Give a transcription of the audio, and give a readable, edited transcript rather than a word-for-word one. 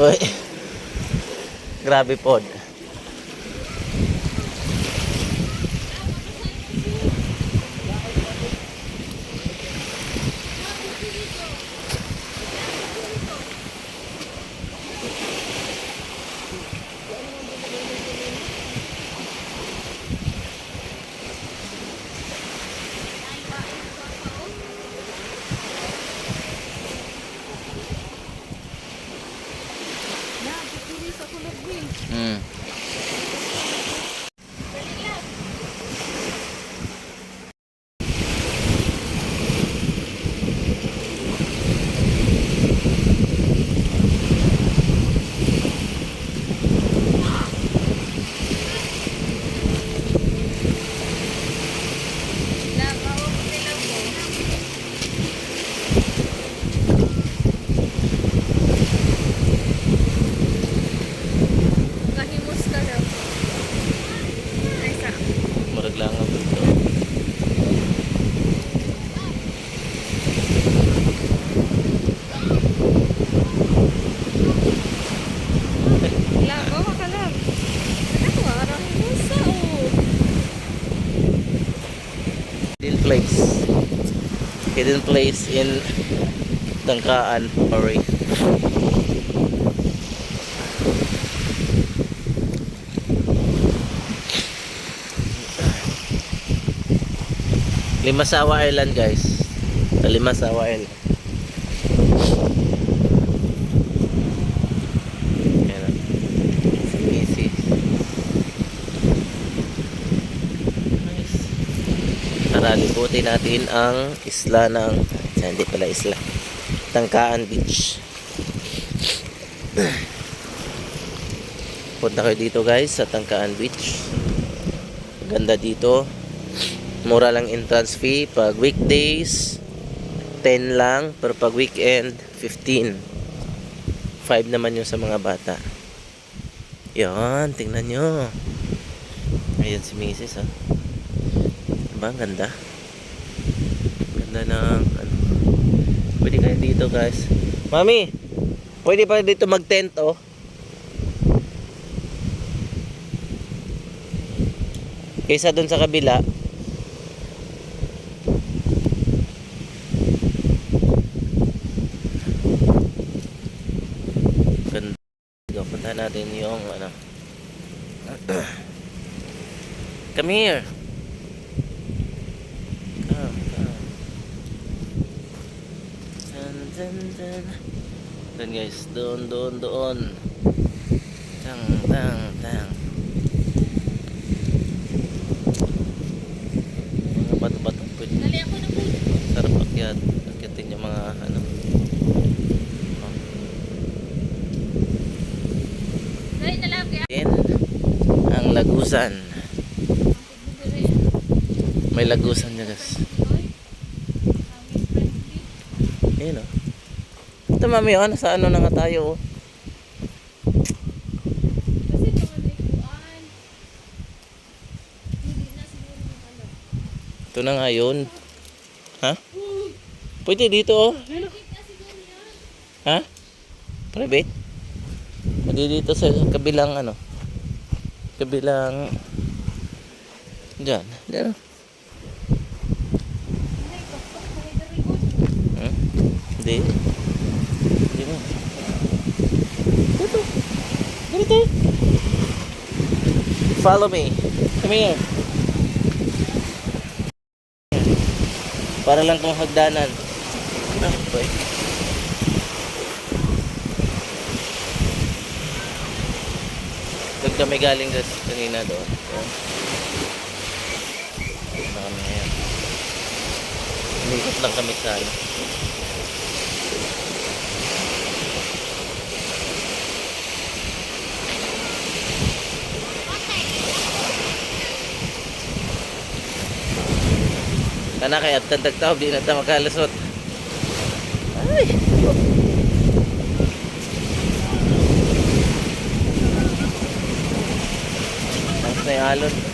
Uy, grabe pod. Hmm. Murag lang ang dito. Hidden place in Tangkaan, Ori. Limasawa Island, guys. Limasawa Island. Ayan. Easy. Nice. Tara, libutin natin ang isla ng... Hindi pala isla. Tangkaan Beach. Punta kayo dito, guys, sa Tangkaan Beach. Ganda dito. Mura lang entrance fee. Pag weekdays 10 lang, pero pag weekend 15. 5 naman yung sa mga bata. Yan, tingnan nyo. Ayan si Mrs. Diba, ganda. Ganda ng ano. Pwede kayo dito, guys. Mami, pwede pa dito mag tent, oh. Kaysa dun sa kabila. Ganda. Punta natin yung ano. Come here. Come. Dun. Dun, guys. Doon. Tang. Mga bato-bato. Dali ako na po. Sarap akyat. Akyatin yung mga ano. Dali na lang. Then, ang lagusan. May lagusan niya, guys. Ayun, oh. Ito, mami, oh. Nasa ano na nga tayo, oh. Kasi mga likuan. Hindi na siguro yung ano. Ito na nga yun. Ha? Pwede dito, oh. Nakita siguro yan. Ha? Private? Pwede dito sa kabilang ano. Kabilang Diyan. Hindi. Hindi mo. Dito. Follow me. Come here. Para lang tong hagdanan. Okay. Doon kami galing kanina doon. Na kami ngayon. Umikot lang kami sa ano. Kana kaya tandag tao di na ta makalusot. Ay. Ang alon.